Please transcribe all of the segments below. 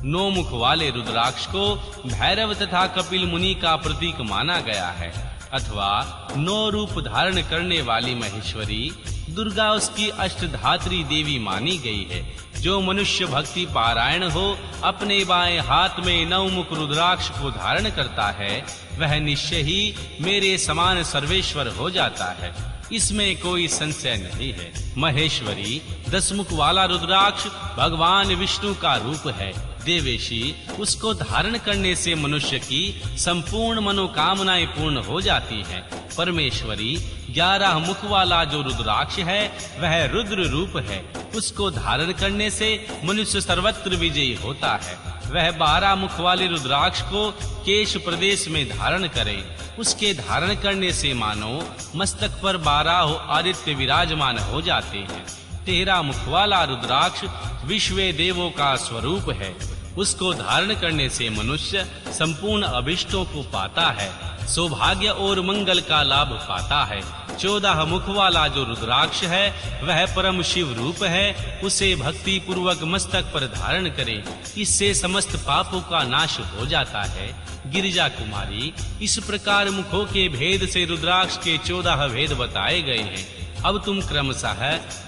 9 मुख वाले रुद्राक्ष को भैरव तथा कपिल मुनि का प्रतीक माना गया है, अथवा 9 रूप धारण करने वाली महेश्वरी दुर्गा उसकी अष्टधात्री देवी मानी गई है। जो मनुष्य भक्ति पारायण हो अपने बाएं हाथ में 9 मुख रुद्राक्ष को धारण करता है, वह निश्चय ही मेरे समान सर्वेश्वर हो जाता है, इसमें कोई संशय नहीं है। महेश्वरी 10 मुख वाला रुद्राक्ष भगवान विष्णु का रूप है। देवेशी उसको धारण करने से मनुष्य की संपूर्ण मनोकामनाएं पूर्ण हो जाती हैं। परमेश्वरी 11 मुख वाला जो रुद्राक्ष है वह रुद्र रूप है। उसको धारण करने से मनुष्य सर्वत्र विजयी होता है। वह 12 मुख वाले रुद्राक्ष को केश प्रदेश में धारण करे। उसके धारण करने से मानो मस्तक पर 12 आदित्य विराजमान हो जाते हैं। 13 मुख वाला रुद्राक्ष विश्व देवों का स्वरूप है। उसको धारण करने से मनुष्य संपूर्ण अभिष्टों को पाता है, सौभाग्य और मंगल का लाभ पाता है। 14 मुख वाला जो रुद्राक्ष है वह परम शिव रूप है। उसे भक्ति पूर्वक मस्तक पर धारण करे, इससे समस्त पापों का नाश हो जाता है। गिरिजा कुमारी, इस प्रकार मुखों के भेद से रुद्राक्ष के 14 भेद बताए गए हैं। अब तुम क्रमशः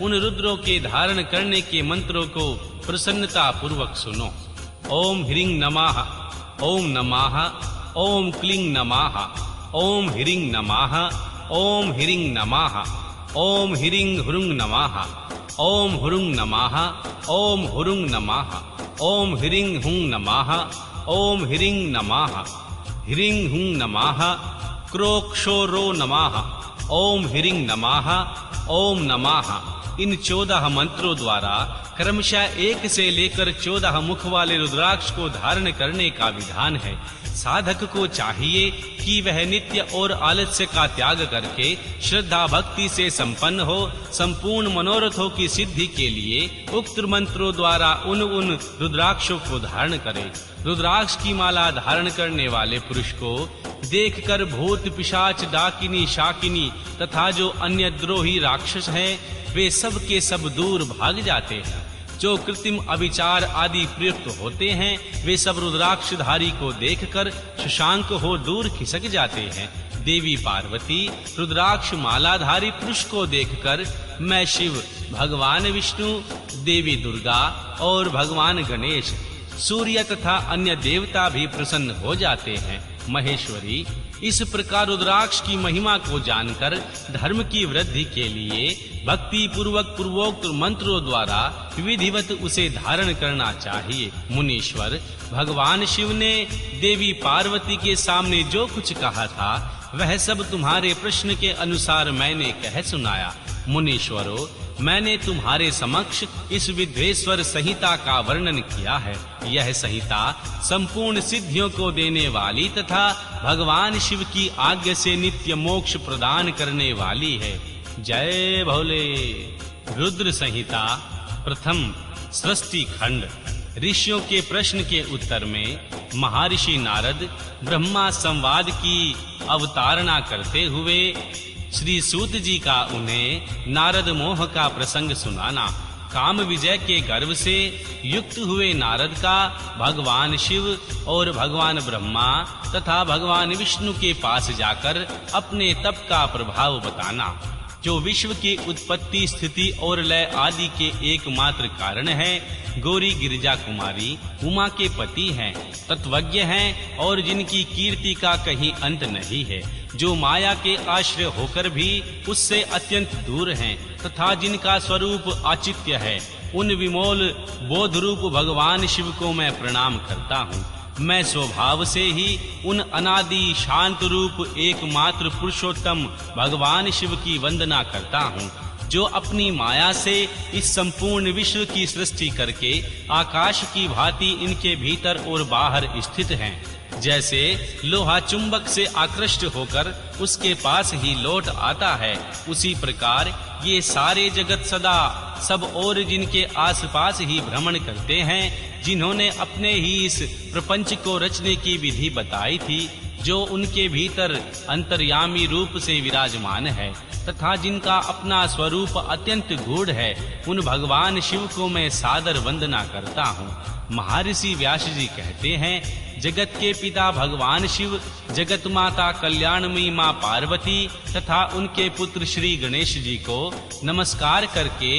उन रुद्रों के धारण करने के मंत्रों को प्रसन्नता पूर्वक सुनो। ओम ह्रीं नमः, ओम नमः, ओम क्लीं नमः, ओम ह्रीं नमः, ओम ह्रीं नमः, ओम ह्रीं ह्रूं नमः, ओम ह्रूं नमः, ओम ह्रूं नमः, ओम ह्रीं हूं नमः, ओम ह्रीं नमः, ह्रीं हूं नमः, क्रोक्षोरो नमः, ओम ह्रीं नमः, ओम नमः। इन 14 मंत्रों द्वारा क्रमशः 1 से लेकर 14 मुख वाले रुद्राक्ष को धारण करने का विधान है। साधक को चाहिए कि वह नित्य और आलस्य का त्याग करके श्रद्धा भक्ति से संपन्न हो। संपूर्ण मनोरथों की सिद्धि के लिए उक्त मंत्रों द्वारा उन रुद्राक्षों को धारण करे। रुद्राक्ष की माला धारण करने वाले पुरुष को देखकर भूत पिशाच डाकिनी शाकिनी तथा जो अन्य द्रोही राक्षस हैं वे सब के सब दूर भाग जाते हैं। जो कृत्रिम अविचार आदि प्रयुक्त होते हैं वे सब रुद्राक्षधारी को देखकर शशांक हो दूर खिसक जाते हैं। देवी पार्वती रुद्राक्ष मालाधारी पुरुष को देखकर मैं शिव, भगवान विष्णु, देवी दुर्गा और भगवान गणेश, सूर्य तथा अन्य देवता भी प्रसन्न हो जाते हैं। महेश्वरी, इस प्रकार रुद्राक्ष की महिमा को जानकर धर्म की वृद्धि के लिए भक्ति पूर्वक पूर्वोक्त मंत्रों द्वारा विधिवत उसे धारण करना चाहिए। मुनीश्वर, भगवान शिव ने देवी पार्वती के सामने जो कुछ कहा था वह सब तुम्हारे प्रश्न के अनुसार मैंने कह सुनाया। मुनीश्वरों, मैंने तुम्हारे समक्ष इस विद्वेश्वर संहिता का वर्णन किया है। यह संहिता संपूर्ण सिद्धियों को देने वाली तथा भगवान शिव की आज्ञा से नित्य मोक्ष प्रदान करने वाली है। जय भोले। रुद्र संहिता प्रथम सृष्टि खंड। ऋषियों के प्रश्न के उत्तर में महर्षि नारद ब्रह्मा संवाद की अवतारणा करते हुए श्री सूत जी का उन्हें नारद मोह का प्रसंग सुनाना। काम विजय के गर्व से युक्त हुए नारद का भगवान शिव और भगवान ब्रह्मा तथा भगवान विष्णु के पास जाकर अपने तप का प्रभाव बताना, जो विश्व की उत्पत्ति, स्थिति और लय आदि के एकमात्र कारण है। गौरी गिरिजा कुमारी उमा के पति हैं, तत्वज्ञ हैं और जिनकी कीर्ति का कहीं अंत नहीं है, जो माया के आश्रय होकर भी उससे अत्यंत दूर हैं तथा जिनका स्वरूप आचित्य है। उन विमोल बोध रूप भगवान शिव को मैं प्रणाम करता हूँ। मैं स्वभाव से ही उन अनादि शांत रूप एकमात्र पुरुषोत्तम भगवान शिव की वंदना करता हूँ, जो अपनी माया से इस संपूर्ण विश्व की सृष्टि करके आकाश की भांति इनके भीतर और बाहर स्थित हैं। जैसे लोहा चुंबक से आकृष्ट होकर उसके पास ही लौट आता है, उसी प्रकार ये सारे जगत सदा सब और जिनके आसपास ही भ्रमण करते हैं, जिन्होंने अपने ही इस प्रपंच को रचने की विधि बताई थी, जो उनके भीतर अंतर्यामी रूप से विराजमान है तथा जिनका अपना स्वरूप अत्यंत गूढ़ है, उन भगवान शिव को मैं सादर वंदना करता हूँ। महर्षि व्यास जी कहते हैं, जगत के पिता भगवान शिव, जगत माता कल्याणमयी मां पार्वती तथा उनके पुत्र श्री गणेश जी को नमस्कार करके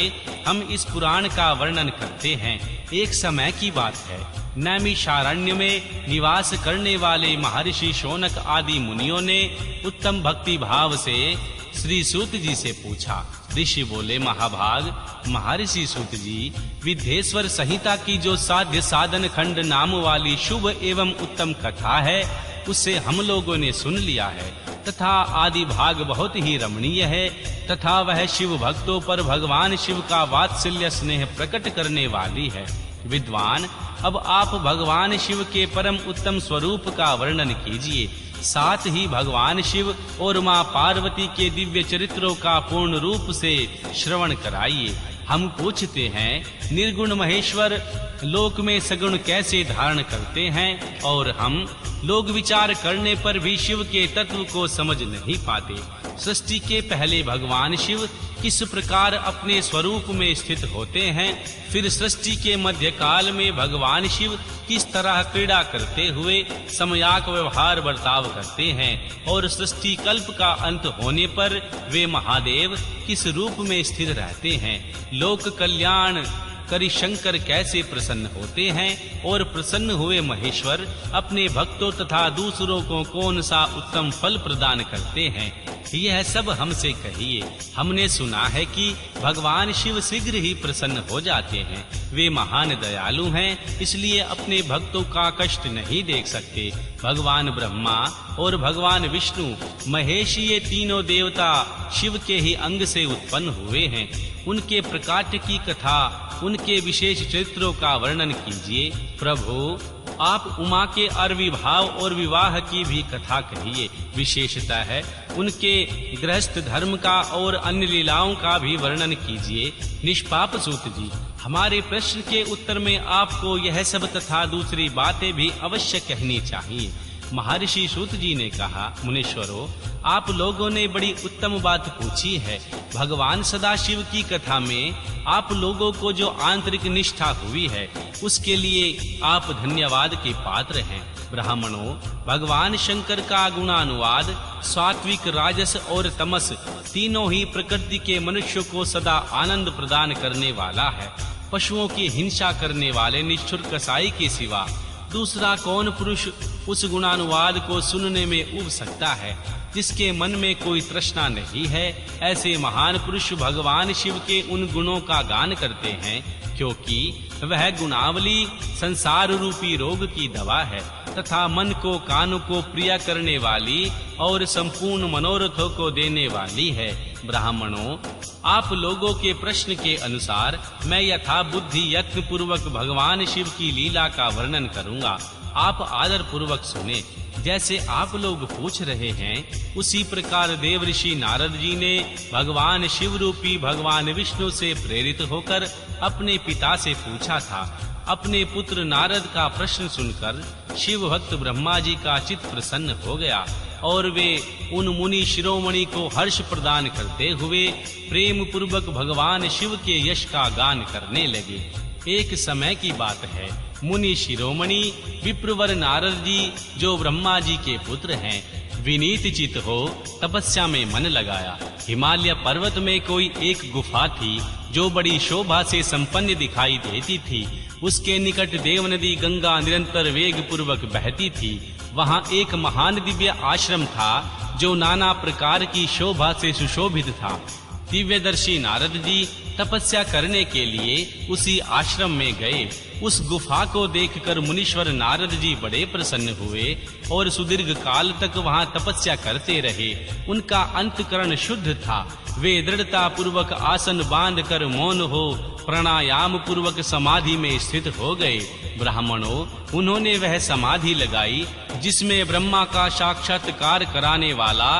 हम इस पुराण का वर्णन करते हैं। एक समय की बात है, नैमिषारण्य में निवास करने वाले महर्षि शौनक आदि मुनियों ने उत्तम भक्ति भाव से श्री सूत जी से पूछा। ऋषि बोले, महाभाग महर्षि सूत जी, विद्येश्वर संहिता की जो साध्य साधन खंड नाम वाली शुभ एवं उत्तम कथा है, उसे हम लोगों ने सुन लिया है तथा आदि भाग बहुत ही रमणीय है तथा वह शिव भक्तों पर भगवान शिव का वात्सल्य स्नेह प्रकट करने वाली है। विद्वान, अब आप भगवान शिव के परम उत्तम स्वरूप का वर्णन कीजिए, साथ ही भगवान शिव और मां पार्वती के दिव्य चरित्रों का पूर्ण रूप से श्रवण कराइए। हम पूछते हैं, निर्गुण महेश्वर लोक में सगुण कैसे धारण करते हैं और हम लोग विचार करने पर भी शिव के तत्व को समझ नहीं पाते। सृष्टि के पहले भगवान शिव किस प्रकार अपने स्वरूप में स्थित होते हैं, फिर सृष्टि के मध्य काल में भगवान शिव किस तरह क्रीड़ा करते हुए समयाक व्यवहार बर्ताव करते हैं और सृष्टि कल्प का अंत होने पर वे महादेव किस रूप में स्थित रहते हैं। लोक कल्याण करी शंकर कैसे प्रसन्न होते हैं और प्रसन्न हुए महेश्वर अपने भक्तों तथा दूसरों को कौन सा उत्तम फल प्रदान करते हैं, यह सब हमसे कहिए। हमने सुना है कि भगवान शिव शीघ्र ही प्रसन्न हो जाते हैं। वे महान दयालु हैं, इसलिए अपने भक्तों का कष्ट नहीं देख सकते। भगवान ब्रह्मा और भगवान विष्णु महेश ये तीनों देवता शिव के ही अंग से उत्पन्न हुए हैं। उनके प्रकाट्य की कथा, उनके विशेष चरित्रों का वर्णन कीजिए। प्रभु, आप उमा के अर्विभाव और विवाह की भी कथा कहिए। विशेषता है उनके गृहस्थ धर्म का और अन्य लीलाओं का भी वर्णन कीजिए। निष्पाप सूत जी, हमारे प्रश्न के उत्तर में आपको यह सब तथा दूसरी बातें भी अवश्य कहनी चाहिए। महर्षि सूत जी ने कहा, मुनीश्वरों, आप लोगों ने बड़ी उत्तम बात पूछी है। भगवान सदाशिव की कथा में आप लोगों को जो आंतरिक निष्ठा हुई है, उसके लिए आप धन्यवाद के पात्र हैं। ब्राह्मणों, भगवान शंकर का गुणानुवाद सात्विक, राजस और तमस तीनों ही प्रकृति के मनुष्य को सदा आनंद प्रदान करने वाला है। पशुओं की हिंसा करने वाले निष्ठुर कसाई के सिवा दूसरा कौन पुरुष उस गुणानुवाद को सुनने में उब सकता है, जिसके मन में कोई तृष्णा नहीं है। ऐसे महान पुरुष भगवान शिव के उन गुणों का गान करते हैं, क्योंकि वह गुणावली संसार रूपी रोग की दवा है तथा मन को कान को प्रिय करने वाली और संपूर्ण मनोरथों को देने वाली है। ब्राह्मणों, आप लोगों के प्रश्न के अनुसार मैं यथा बुद्धि यत्न पूर्वक भगवान शिव की लीला का वर्णन करूंगा। आप आदर पूर्वक सुने। जैसे आप लोग पूछ रहे हैं, उसी प्रकार देवऋषि नारद जी ने भगवान शिव रूपी भगवान विष्णु से प्रेरित होकर अपने पिता से पूछा था। अपने पुत्र नारद का प्रश्न सुनकर शिव भक्त ब्रह्मा जी का चित्त प्रसन्न हो गया और वे उन मुनि शिरोमणि को हर्ष प्रदान करते हुए प्रेम पूर्वक भगवान शिव के यश का गान करने लगे। एक समय की बात है, मुनि शिरोमणि विप्रवर नारद जी, जो ब्रह्मा जी के पुत्र हैं, विनीत चित हो तपस्या में मन लगाया। हिमालय पर्वत में कोई एक गुफा थी जो बड़ी शोभा से संपन्न दिखाई देती थी। उसके निकट देव नदी गंगा निरंतर वेग पूर्वक बहती थी। वहां एक महान दिव्य आश्रम था जो नाना प्रकार की शोभा से सुशोभित था। दिव्यदर्शी नारद जी तपस्या करने के लिए उसी आश्रम में गए। उस गुफा को देखकर मुनीश्वर नारद जी बड़े प्रसन्न हुए और सुदीर्घ काल तक वहां तपस्या करते रहे। उनका अंतकरण शुद्ध था। वे दृढ़ता पूर्वक आसन बांधकर मौन हो प्राणायाम पूर्वक समाधि में स्थित हो गए। ब्राह्मणों, उन्होंने वह समाधि लगाई जिसमें ब्रह्मा का साक्षात्कार कराने वाला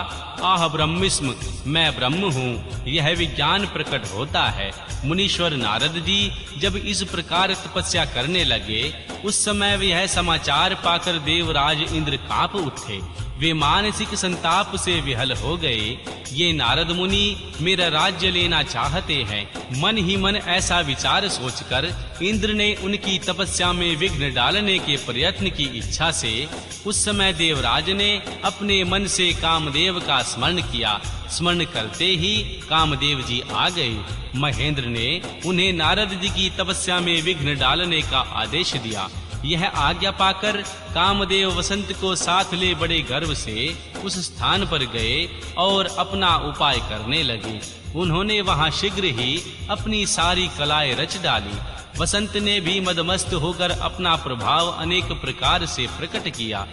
आह ब्रह्मिस्म, मैं ब्रह्म हूँ, यह विज्ञान प्रकट होता है। मुनीश्वर नारद जी जब इस प्रकार तपस्या करने लगे, उस समय यह समाचार पाकर देवराज इंद्र कांप उठे। वे मानसिक संताप से विहल हो गए। ये नारद मुनि मेरा राज्य लेना चाहते हैं। मन ही मन ऐसा विचार सोचकर इंद्र ने उनकी तपस्या में विघ्न डालने के प्रयत्न की इच्छा से उस समय देवराज ने अपने मन से कामदेव का स्मरण किया। स्मरण करते ही कामदेव जी आ गए। महेंद्र ने उन्हें नारद जी की तपस्या में विघ्न डालने का आदेश दिया। यह आज्ञा पाकर कामदेव वसंत को साथ ले बड़े गर्व से उस स्थान पर गए और अपना उपाय करने लगे। उन्होंने वहां शीघ्र ही अपनी सारी कलाएं रच डाली। वसंत ने भी मदमस्त होकर अपना प्रभाव अनेक प्रकार से प्रकट किया।